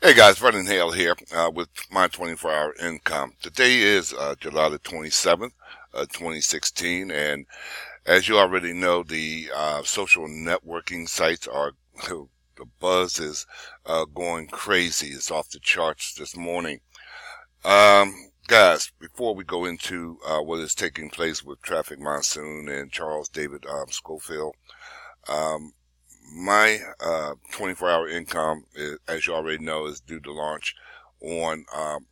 Hey guys, Vernon Hale here with my 24-hour income. Today is July the 27th, 2016, and as you already know, the social networking sites are, the buzz is going crazy. It's off the charts this morning. Guys, before we go into what is taking place with Trafficmonsoon and Charles David Schofield, um, my 24-hour income, as you already know, is due to launch on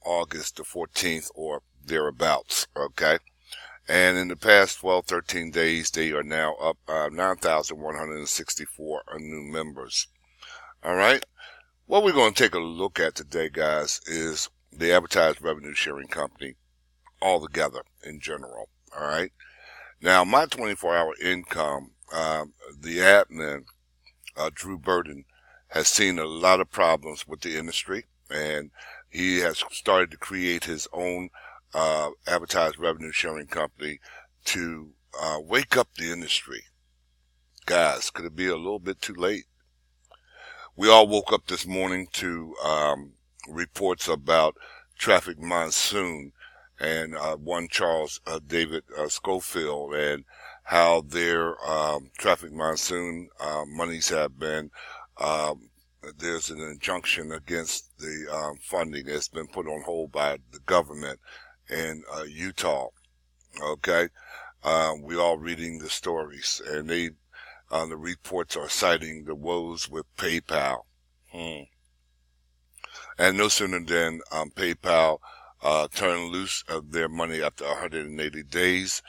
August the 14th or thereabouts, okay? And in the past 12, 13 days, they are now up 9,164 new members. All right? What we're going to take a look at today, guys, is the Advertise revenue sharing company altogether in general. All right? Now, my 24-hour income, the admin, Drew Burton, has seen a lot of problems with the industry, and he has started to create his own advertised revenue sharing company to wake up the industry. Guys, could it be a little bit too late? We all woke up this morning to reports about Trafficmonsoon and one Charles David Schofield, and how their Trafficmonsoon monies have been, there's an injunction against the funding that's been put on hold by the government in Utah. Okay, we all reading the stories, and the reports are citing the woes with PayPal. And no sooner than PayPal turned loose of their money after 180 days.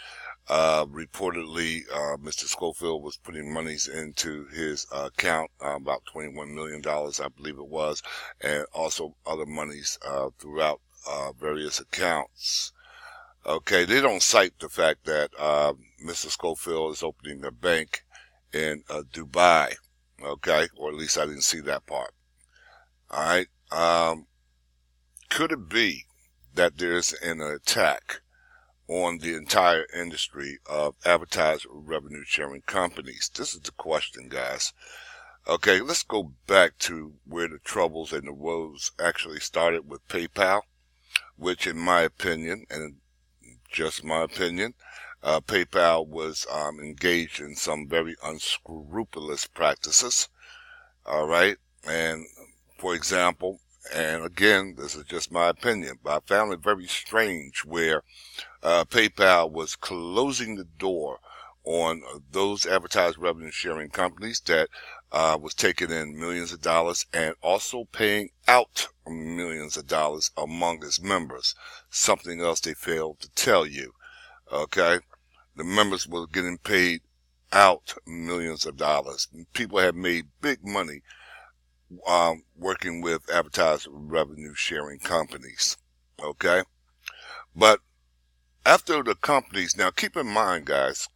Reportedly, Mr. Schofield was putting monies into his account, about $21 million, I believe it was, and also other monies throughout various accounts. Okay, they don't cite the fact that Mr. Schofield is opening a bank in Dubai. Okay, or at least I didn't see that part. All right. Could it be that there's an attack on the entire industry of advertised revenue sharing companies? This is the question, guys. Okay, let's go back to where the troubles and the woes actually started with PayPal, which in my opinion, and just my opinion, PayPal was engaged in some very unscrupulous practices. All right. And for example, and again, this is just my opinion, but I found it very strange where PayPal was closing the door on those advertised revenue sharing companies that was taking in millions of dollars and also paying out millions of dollars among its members. Something else they failed to tell you. Okay? The members were getting paid out millions of dollars. People have made big money working with advertised revenue sharing companies. Okay? But after the companies, now keep in mind, guys,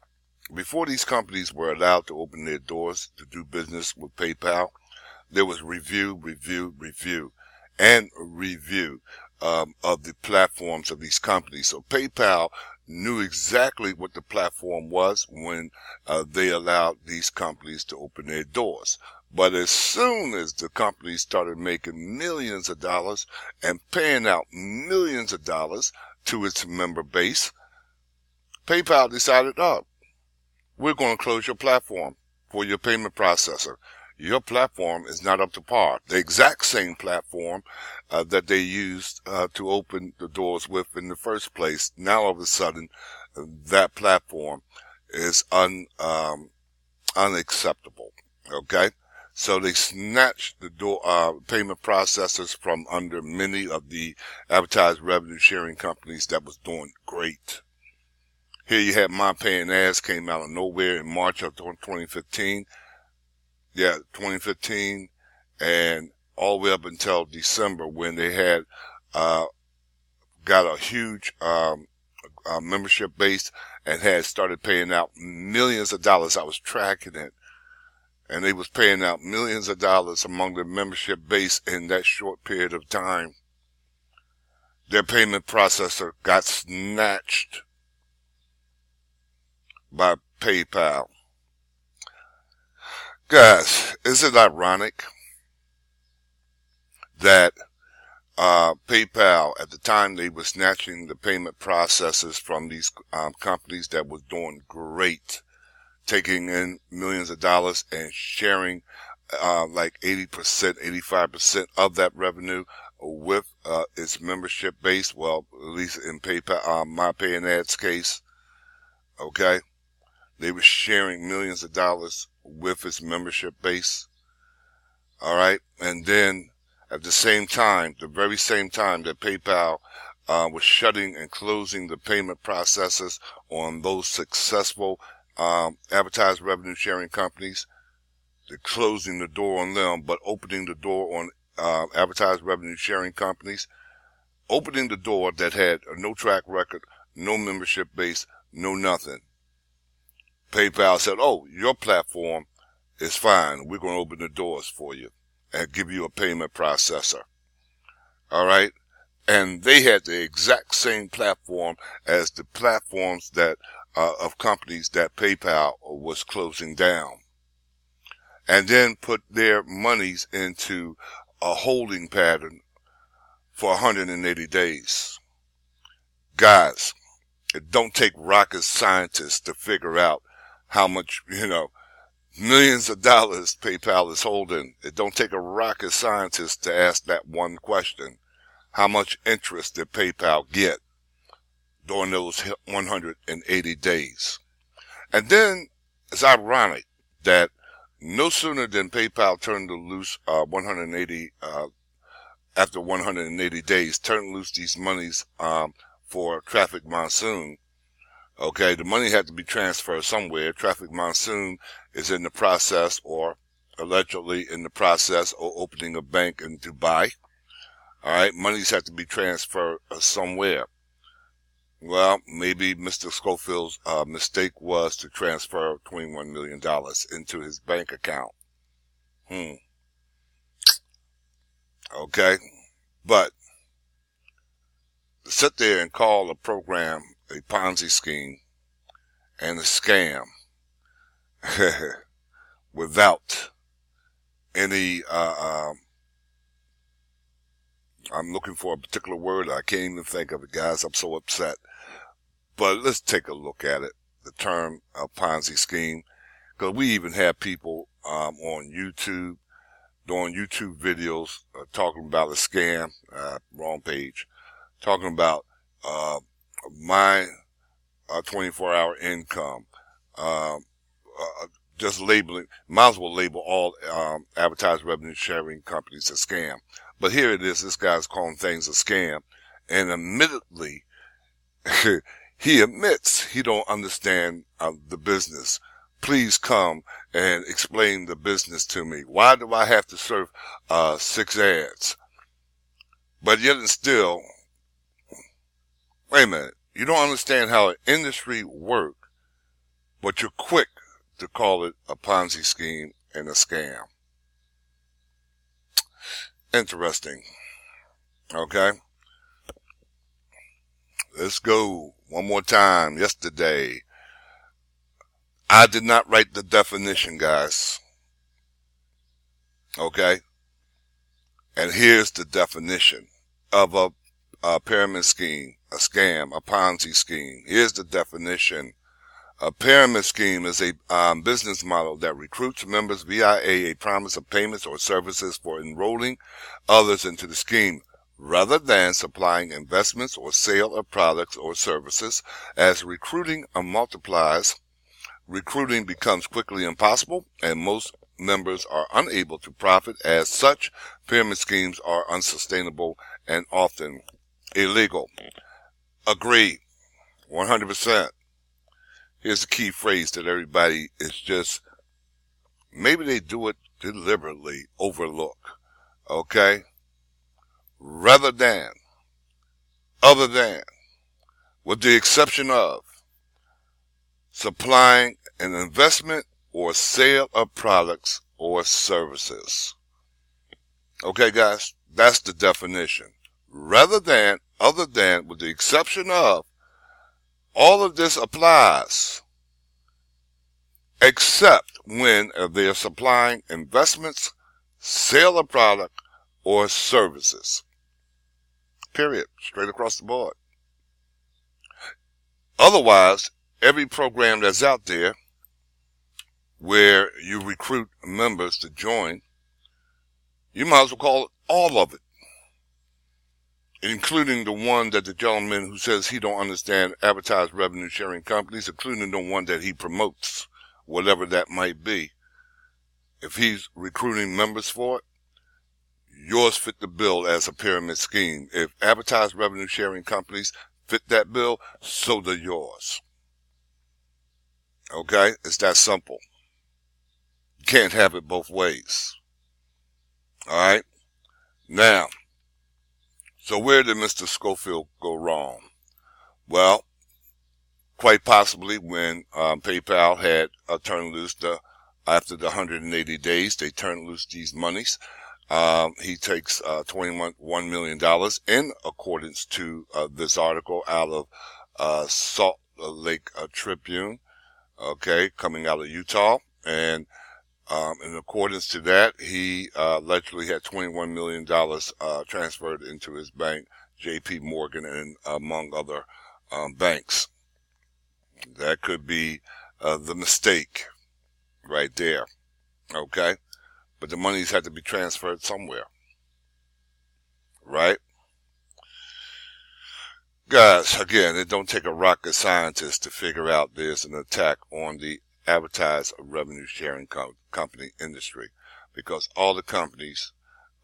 before these companies were allowed to open their doors to do business with PayPal, there was review, and review of the platforms of these companies. So PayPal knew exactly what the platform was when they allowed these companies to open their doors. But as soon as the companies started making millions of dollars and paying out millions of dollars to its member base, PayPal decided, oh, we're going to close your platform for your payment processor. Your platform is not up to par. The exact same platform that they used to open the doors with in the first place. Now all of a sudden, that platform is unacceptable. Okay? So they snatched the payment processors from under many of the advertised revenue sharing companies that was doing great. Here you had My Paying Ads came out of nowhere in March of 2015. Yeah, 2015, and all the way up until December when they had got a huge membership base and had started paying out millions of dollars. I was tracking it, and they was paying out millions of dollars among the membership base in that short period of time. Their payment processor got snatched by PayPal. Guys, is it ironic that PayPal, at the time they were snatching the payment processes from these companies that was doing great, taking in millions of dollars and sharing like 80%, 85% of that revenue with its membership base. Well, at least in PayPal, MyPay and Ads case, okay, they were sharing millions of dollars with its membership base. All right, and then at the same time, the very same time that PayPal was shutting and closing the payment processes on those successful advertised revenue sharing companies, they're closing the door on them, but opening the door on advertised revenue sharing companies, opening the door that had no track record, no membership base, no nothing. PayPal said, oh, your platform is fine. We're going to open the doors for you and give you a payment processor. All right? And they had the exact same platform as the platforms that of companies that PayPal was closing down. And then put their monies into a holding pattern for 180 days. Guys, it don't take rocket scientists to figure out how much, millions of dollars PayPal is holding. It don't take a rocket scientist to ask that one question. How much interest did PayPal get during those 180 days? And then it's ironic that no sooner than PayPal turned loose after 180 days, turned loose these monies for Trafficmonsoon. Okay, the money had to be transferred somewhere. Trafficmonsoon is in the process, or allegedly in the process, of opening a bank in Dubai. All right, monies had to be transferred somewhere. Well, maybe Mr. Schofield's mistake was to transfer $21 million into his bank account. Okay, but to sit there and call a program a Ponzi scheme and a scam without any, I'm looking for a particular word. I can't even think of it, guys. I'm so upset. But let's take a look at it, the term Ponzi scheme, because we even have people on YouTube, doing YouTube videos talking about a scam, wrong page, talking about my 24-hour income, just labeling, might as well label all advertised revenue sharing companies a scam. But here it is, this guy's calling things a scam, and admittedly, he admits he don't understand the business. Please come and explain the business to me. Why do I have to serve 6 ads? But yet and still, wait a minute, you don't understand how an industry works, but you're quick to call it a Ponzi scheme and a scam. Interesting. Okay? Let's go one more time. Yesterday, I did not write the definition, guys. Okay? And here's the definition of a pyramid scheme, a scam, a Ponzi scheme. Here's the definition. A pyramid scheme is a business model that recruits members via a promise of payments or services for enrolling others into the scheme, rather than supplying investments or sale of products or services. As recruiting multiplies, recruiting becomes quickly impossible, and most members are unable to profit. As such, pyramid schemes are unsustainable and often illegal. Agree, 100%. Here's the key phrase that everybody is just, maybe they do it deliberately, overlook. Okay? Rather than, other than, with the exception of supplying an investment or sale of products or services. Okay, guys? That's the definition. Rather than, other than, with the exception of, all of this applies, except when they're supplying investments, sale of product, or services. Period. Straight across the board. Otherwise, every program that's out there where you recruit members to join, you might as well call it all of it, including the one that the gentleman who says he don't understand advertised revenue sharing companies, including the one that he promotes, whatever that might be. If he's recruiting members for it, yours fit the bill as a pyramid scheme. If advertised revenue sharing companies fit that bill, so do yours. Okay? It's that simple. You can't have it both ways. Alright? Now, so where did Mr. Schofield go wrong? Well, quite possibly when PayPal had turned loose after the 180 days, they turned loose these monies. He takes $21 million in accordance to this article out of Salt Lake Tribune, okay, coming out of Utah. And in accordance to that, he allegedly had $21 million transferred into his bank, J.P. Morgan, and among other banks. That could be the mistake right there, okay? But the monies had to be transferred somewhere, right? Guys, again, it don't take a rocket scientist to figure out there's an attack on the advertised revenue sharing company industry, because all the companies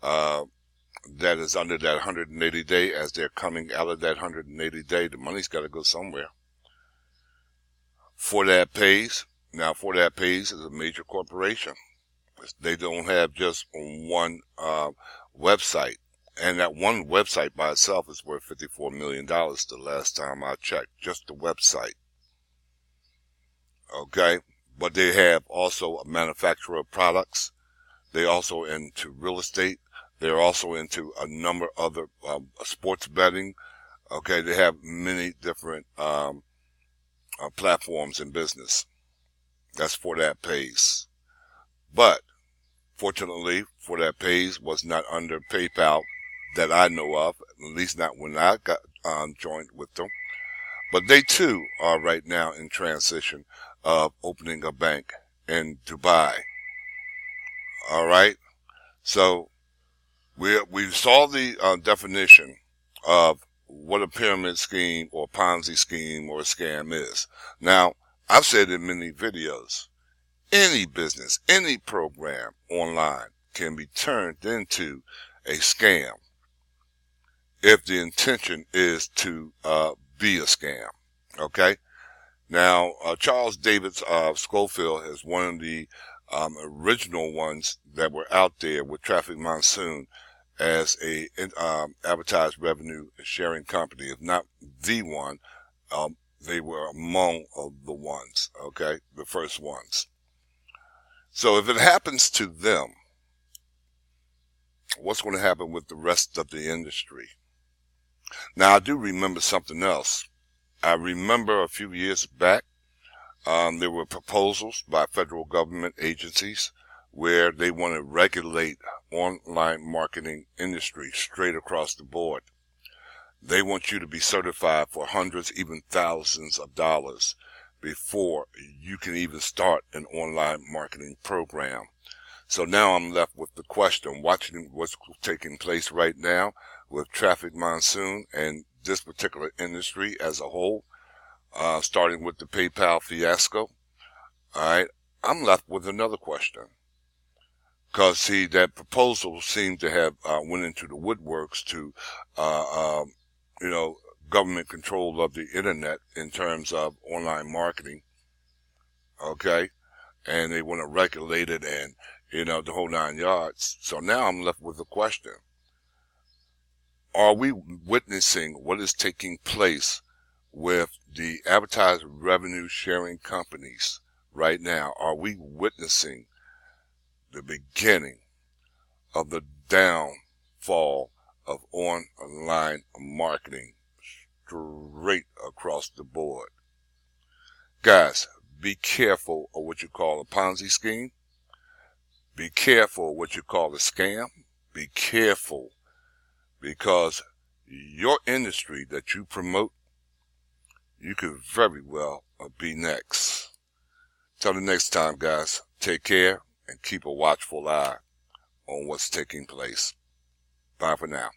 that is under that 180 day, as they're coming out of that 180 day, the money's got to go somewhere. For that pays is a major corporation. They don't have just one website, and that one website by itself is worth $54 million the last time I checked, just the website. Okay, but they have also a manufacturer of products. They're also into real estate. They're also into a number of other sports betting. Okay, they have many different platforms in business. That's For That Pays. But fortunately, For That Pays was not under PayPal that I know of, at least not when I got joined with them. But they too are right now in transition of opening a bank in Dubai. All right, so we saw the definition of what a pyramid scheme or Ponzi scheme or a scam is. Now, I've said in many videos, any business, any program online can be turned into a scam if the intention is to be a scam. Okay? Now, Charles David Schofield is one of the original ones that were out there with Trafficmonsoon as a advertised revenue sharing company. If not the one, they were among the ones, okay, the first ones. So if it happens to them, what's going to happen with the rest of the industry? Now, I do remember something else. I remember a few years back, there were proposals by federal government agencies where they want to regulate online marketing industry straight across the board. They want you to be certified for hundreds, even thousands of dollars before you can even start an online marketing program. So now I'm left with the question, watching what's taking place right now with Trafficmonsoon and this particular industry as a whole, starting with the PayPal fiasco. All right, I'm left with another question. Because, see, that proposal seemed to have went into the woodworks to, government control of the internet in terms of online marketing. Okay? And they want to regulate it and, the whole 9 yards. So now I'm left with a question. Are we witnessing what is taking place with the advertised revenue sharing companies right now? Are we witnessing the beginning of the downfall of online marketing straight across the board? Guys, be careful of what you call a Ponzi scheme. Be careful of what you call a scam. be careful, because your industry that you promote, you could very well be next. Till the next time, guys, take care and keep a watchful eye on what's taking place. Bye for now.